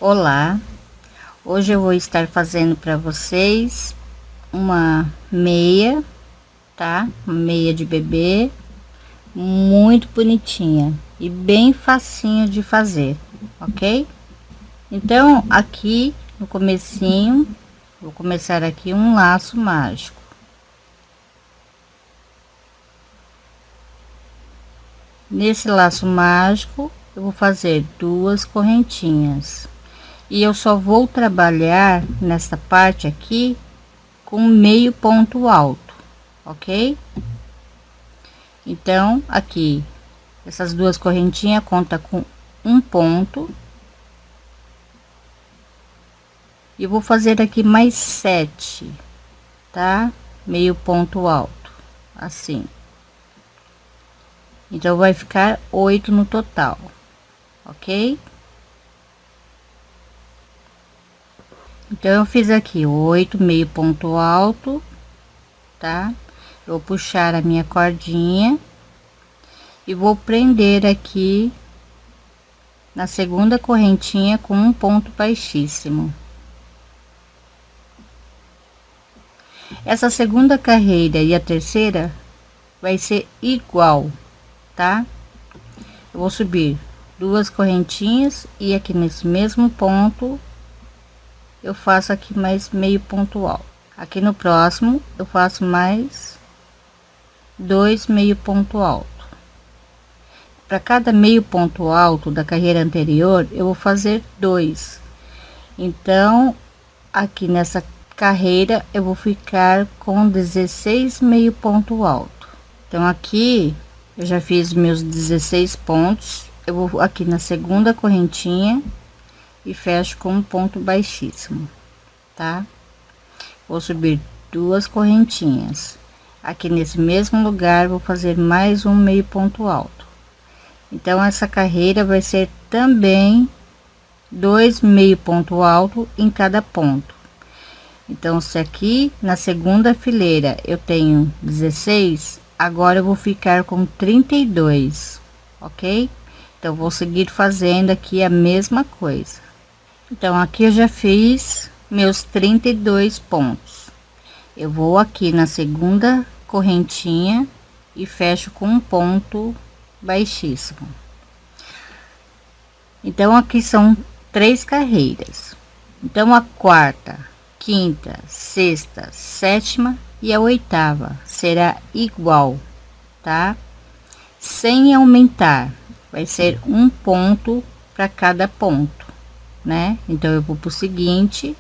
Olá, hoje eu vou estar fazendo para vocês uma meia, tá? Uma meia de bebê, muito bonitinha e bem facinho de fazer, ok? Então, aqui no comecinho, vou começar aqui um laço mágico. Nesse laço mágico, eu vou fazer duas correntinhas. E eu só vou trabalhar nessa parte aqui com meio ponto alto, ok? Então, aqui, essas duas correntinhas conta com um ponto. E vou fazer aqui mais 7, tá? Meio ponto alto, assim. Então, vai ficar 8 no total, ok? Então, eu fiz aqui 8 meio ponto alto, tá? Eu vou puxar a minha cordinha e vou prender aqui na segunda correntinha com um ponto baixíssimo. Essa segunda carreira e a terceira vai ser igual, tá? Eu vou subir duas correntinhas e aqui nesse mesmo ponto eu faço aqui mais meio ponto alto. Aqui no próximo eu faço mais dois meio ponto alto. Para cada meio ponto alto da carreira anterior eu vou fazer dois. Então aqui nessa carreira eu vou ficar com 16 meio ponto alto. Então aqui eu já fiz meus 16 pontos. Eu vou aqui na segunda correntinha e fecho com um ponto baixíssimo, tá? Vou subir duas correntinhas. Aqui nesse mesmo lugar vou fazer mais um meio ponto alto. Então essa carreira vai ser também dois meio ponto alto em cada ponto. Então, se aqui na segunda fileira eu tenho 16, agora eu vou ficar com 32, ok? Então, vou seguir fazendo aqui a mesma coisa. Então, aqui eu já fiz meus 32 pontos. Eu vou aqui na segunda correntinha e fecho com um ponto baixíssimo. Então, aqui são 3 carreiras. Então, a quarta, quinta, sexta, sétima e a oitava será igual, tá? Sem aumentar, vai ser um ponto para cada ponto, né? Então eu vou pro seguinte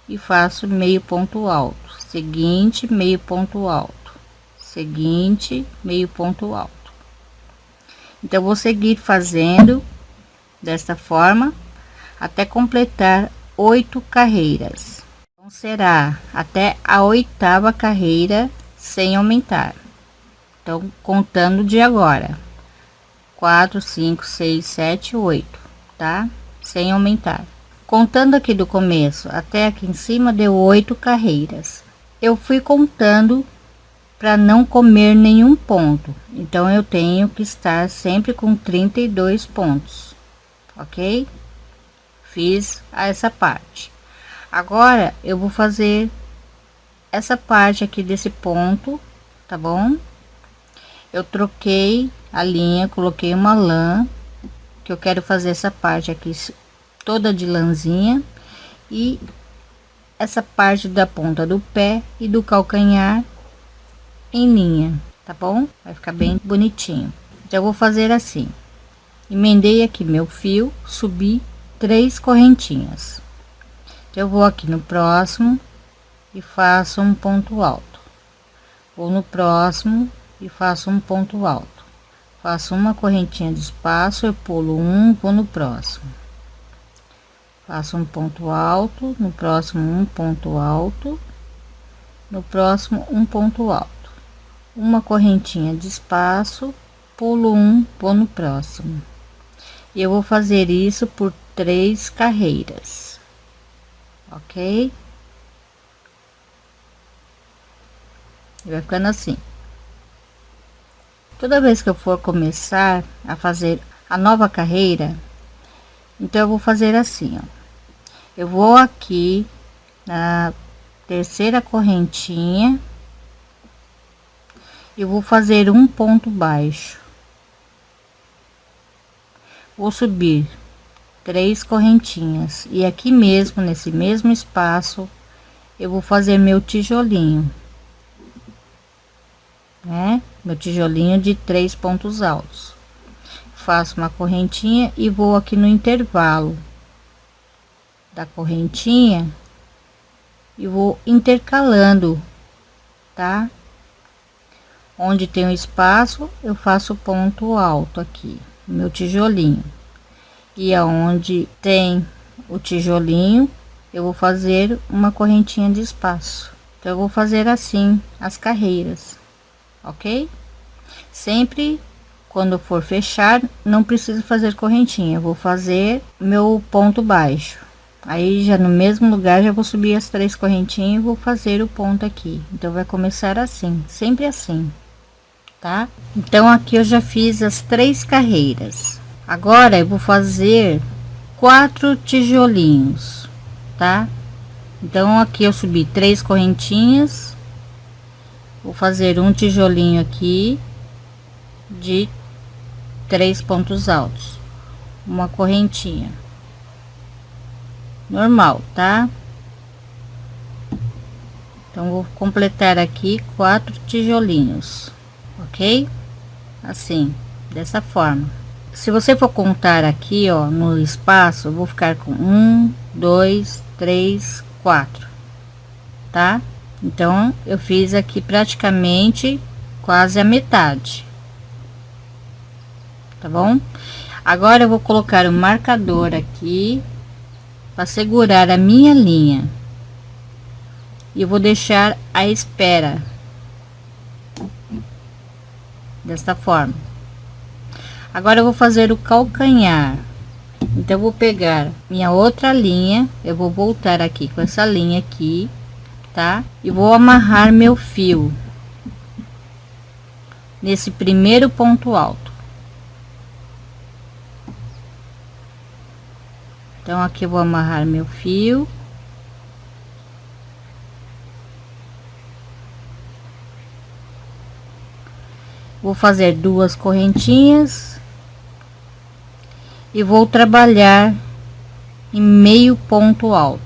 e faço meio ponto alto, seguinte, meio ponto alto, seguinte, meio ponto alto. Então vou seguir fazendo desta forma até completar 8 carreiras. Então será até a oitava carreira sem aumentar. Então contando de agora: 4, 5, 6, 7, 8, tá? Sem aumentar. Contando aqui do começo até aqui em cima deu 8 carreiras. Eu fui contando para não comer nenhum ponto. Então eu tenho que estar sempre com 32 pontos, ok? Fiz essa parte. Agora eu vou fazer essa parte aqui desse ponto, tá bom? Eu troquei a linha, coloquei uma lã, que eu quero fazer essa parte aqui toda de lãzinha e essa parte da ponta do pé e do calcanhar em linha, tá bom? Vai ficar bem bonitinho. Então eu vou fazer assim: emendei aqui meu fio, subi 3 correntinhas. Então, eu vou aqui no próximo e faço um ponto alto, vou no próximo e faço um ponto alto, faço uma correntinha de espaço, eu pulo um, vou no próximo, faço um ponto alto, no próximo um ponto alto, no próximo um ponto alto, uma correntinha de espaço, pulo um, vou no próximo. E eu vou fazer isso por 3 carreiras, ok? E vai ficando assim. Toda vez que eu for começar a fazer a nova carreira, Então eu vou fazer assim, ó. Eu vou aqui na terceira correntinha e vou fazer um ponto baixo. Vou subir 3 correntinhas e aqui mesmo, nesse mesmo espaço, eu vou fazer meu tijolinho, né? Meu tijolinho de 3 pontos altos. Faço uma correntinha e vou aqui no intervalo da correntinha e vou intercalando, tá? Onde tem um espaço, eu faço ponto alto aqui, meu tijolinho. E aonde tem o tijolinho, eu vou fazer uma correntinha de espaço. Então eu vou fazer assim as carreiras, ok? Sempre quando for fechar, não preciso fazer correntinha, eu vou fazer meu ponto baixo. Aí já no mesmo lugar já vou subir as 3 correntinhas e vou fazer o ponto aqui. Então vai começar assim, sempre assim, tá? Então aqui eu já fiz as 3 carreiras. Agora eu vou fazer 4 tijolinhos, tá? Então aqui eu subi 3 correntinhas, vou fazer um tijolinho aqui de 3 pontos altos, uma correntinha normal, tá? Então vou completar aqui 4 tijolinhos, ok? Assim, dessa forma. Se você for contar aqui, ó, no espaço, eu vou ficar com 1, 2, 3, 4, tá? Então eu fiz aqui praticamente quase a metade, tá bom? Agora eu vou colocar o marcador aqui para segurar a minha linha e eu vou deixar a espera desta forma. Agora eu vou fazer o calcanhar. Então eu vou pegar minha outra linha, eu vou voltar aqui com essa linha aqui, tá? E vou amarrar meu fio nesse primeiro ponto alto. Então aqui eu vou amarrar meu fio. Vou fazer 2 correntinhas e vou trabalhar em meio ponto alto,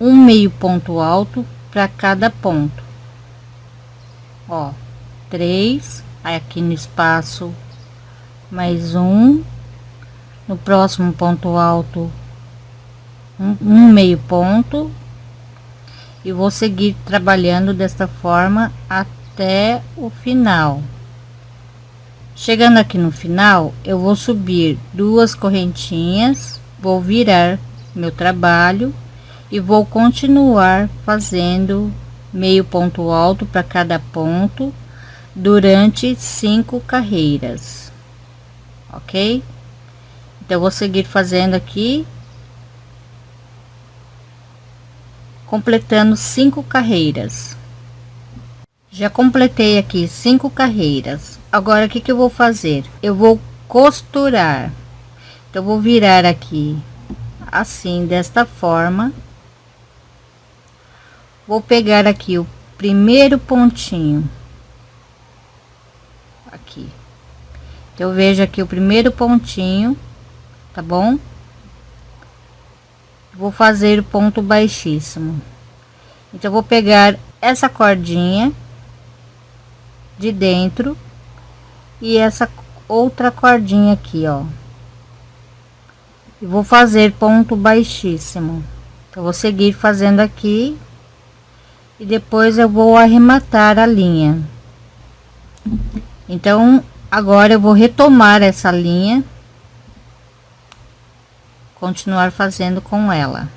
um meio ponto alto para cada ponto, ó, 3 aqui no espaço, mais um no próximo ponto alto, um meio ponto, e vou seguir trabalhando desta forma até o final. Chegando aqui no final, eu vou subir 2 correntinhas, vou virar meu trabalho e vou continuar fazendo meio ponto alto para cada ponto durante 5 carreiras, ok? Então eu vou seguir fazendo aqui, completando 5 carreiras. Já completei aqui 5 carreiras. Agora o que que eu vou fazer? Eu vou costurar. Então eu vou virar aqui assim, desta forma. Vou pegar aqui o primeiro pontinho aqui. Então eu vejo aqui o primeiro pontinho, tá bom? Vou fazer o ponto baixíssimo. Então eu vou pegar essa cordinha de dentro e essa outra cordinha aqui, ó, e vou fazer ponto baixíssimo. Então vou seguir fazendo aqui e depois eu vou arrematar a linha. Então agora eu vou retomar essa linha, continuar fazendo com ela.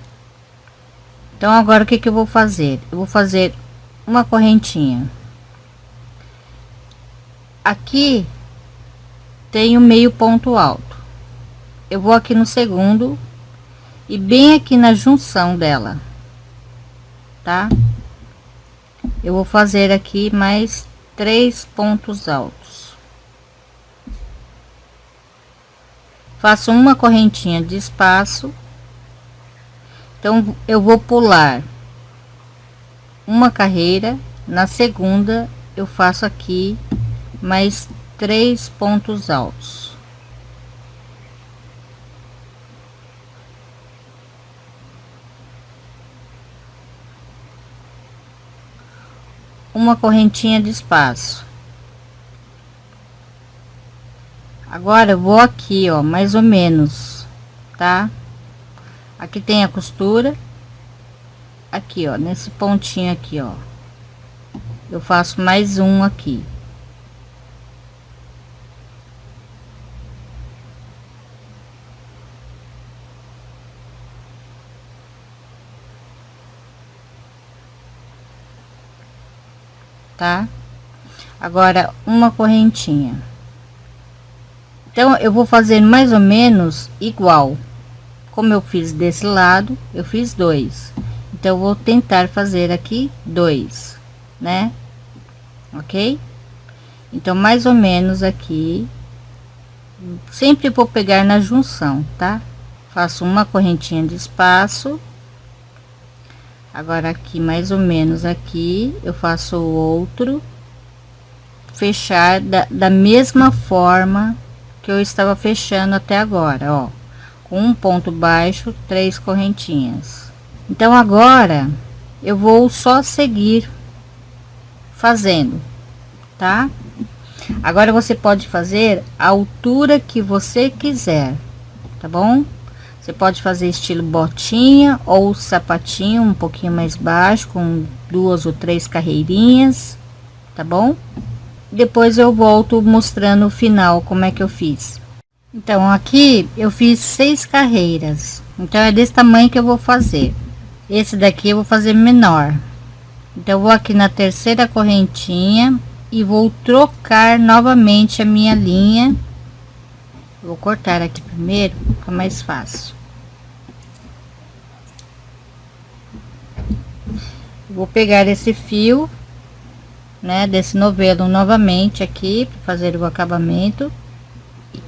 Então agora o que que eu vou fazer? Eu vou fazer uma correntinha. Aqui tem o meio ponto alto. Eu vou aqui no segundo e bem aqui na junção dela, tá? Eu vou fazer aqui mais 3 pontos altos. faço uma correntinha de espaço. Então eu vou pular uma carreira, na segunda eu faço aqui mais 3 pontos altos. Uma correntinha de espaço. Agora eu vou aqui, ó, mais ou menos, tá? Aqui tem a costura, aqui, ó, nesse pontinho aqui, ó, eu faço mais um aqui. Tá? Agora uma correntinha. Então eu vou fazer mais ou menos igual. Como eu fiz desse lado, eu fiz 2. Então eu vou tentar fazer aqui 2, né? OK? Então mais ou menos aqui, sempre vou pegar na junção, tá? Faço uma correntinha de espaço. Agora aqui mais ou menos aqui eu faço o outro, fechar da mesma forma que eu estava fechando até agora, ó, com um ponto baixo, 3 correntinhas. Então agora eu vou só seguir fazendo, tá? Agora você pode fazer a altura que você quiser, tá bom? Você pode fazer estilo botinha ou sapatinho um pouquinho mais baixo, com 2 ou 3 carreirinhas, tá bom? Depois eu volto mostrando o final, como é que eu fiz. Então aqui eu fiz 6 carreiras, então é desse tamanho que eu vou fazer. Esse daqui eu vou fazer menor. Então eu vou aqui na terceira correntinha e vou trocar novamente a minha linha. Vou cortar aqui primeiro, fica mais fácil. Vou pegar esse fio, né, desse novelo novamente aqui para fazer o acabamento.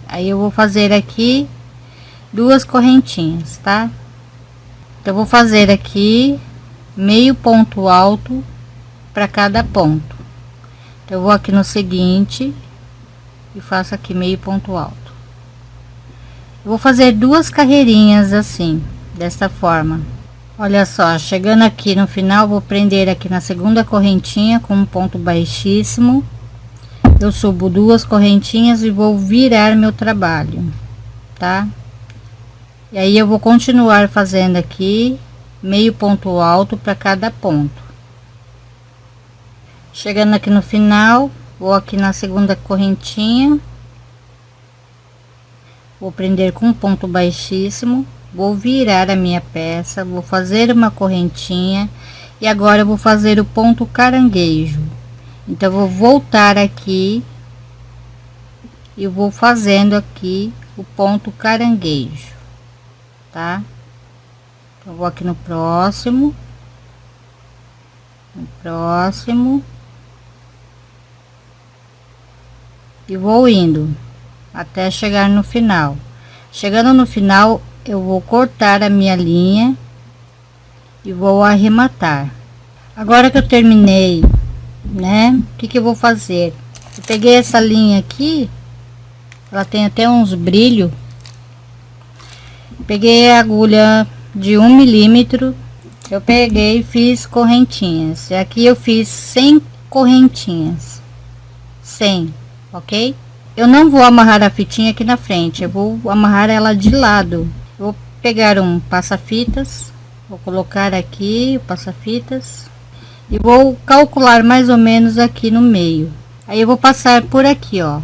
Aí eu vou fazer aqui 2 correntinhas, tá? Então vou fazer aqui meio ponto alto para cada ponto. Então eu vou aqui no seguinte e faço aqui meio ponto alto. Eu vou fazer 2 carreirinhas assim, desta forma. Olha só, chegando aqui no final, vou prender aqui na segunda correntinha com um ponto baixíssimo. Eu subo 2 correntinhas e vou virar meu trabalho, tá? E aí eu vou continuar fazendo aqui meio ponto alto para cada ponto. Chegando aqui no final, vou aqui na segunda correntinha, vou prender com um ponto baixíssimo, vou virar a minha peça, vou fazer uma correntinha e agora eu vou fazer o ponto caranguejo. Então eu vou voltar aqui e vou fazendo aqui o ponto caranguejo, tá? Eu vou aqui no próximo, e vou indo até chegar no final. Chegando no final, eu vou cortar a minha linha e vou arrematar. Agora que eu terminei, né, o que que eu vou fazer? Eu peguei essa linha aqui, ela tem até uns brilhos. Peguei a agulha de 1 milímetro, eu peguei e fiz correntinhas. E aqui eu fiz 100 correntinhas, 100, ok? Eu não vou amarrar a fitinha aqui na frente, eu vou amarrar ela de lado. Eu vou pegar um passa-fitas, vou colocar aqui o passa-fitas e vou calcular mais ou menos aqui no meio. Aí eu vou passar por aqui, ó,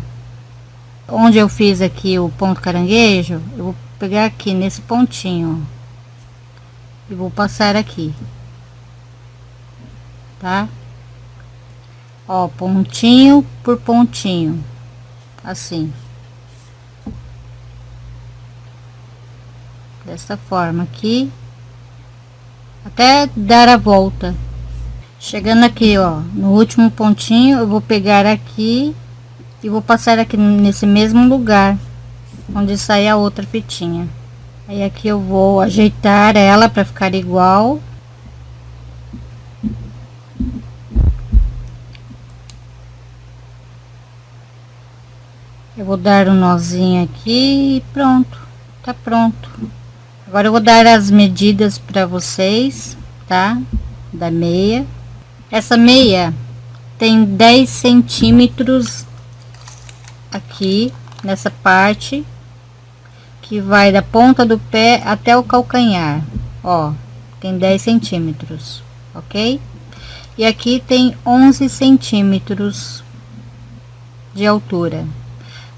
onde eu fiz aqui o ponto caranguejo, eu vou pegar aqui nesse pontinho, ó, e vou passar aqui, tá? Ó, pontinho por pontinho, assim, dessa forma aqui, até dar a volta. Chegando aqui, ó, no último pontinho, eu vou pegar aqui e vou passar aqui nesse mesmo lugar, onde sai a outra fitinha. Aí aqui eu vou ajeitar ela para ficar igual. Eu vou dar um nozinho aqui e pronto, tá pronto. Agora eu vou dar as medidas para vocês, tá? Da meia. Essa meia tem 10 centímetros aqui nessa parte, que vai da ponta do pé até o calcanhar, ó, tem 10 centímetros, ok? E aqui tem 11 centímetros de altura,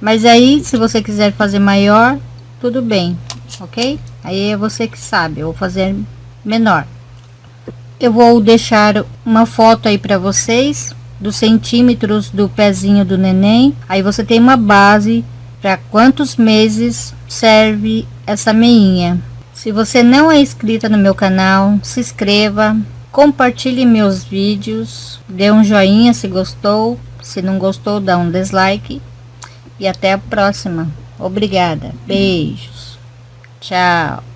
mas aí se você quiser fazer maior, tudo bem, ok? Aí é você que sabe, eu vou fazer menor. Eu vou deixar uma foto aí para vocês dos centímetros do pezinho do neném, aí você tem uma base para quantos meses serve essa meinha. Se você não é inscrita no meu canal, se inscreva, compartilhe meus vídeos, dê um joinha se gostou, se não gostou dá um dislike e até a próxima. Obrigada, beijos, tchau.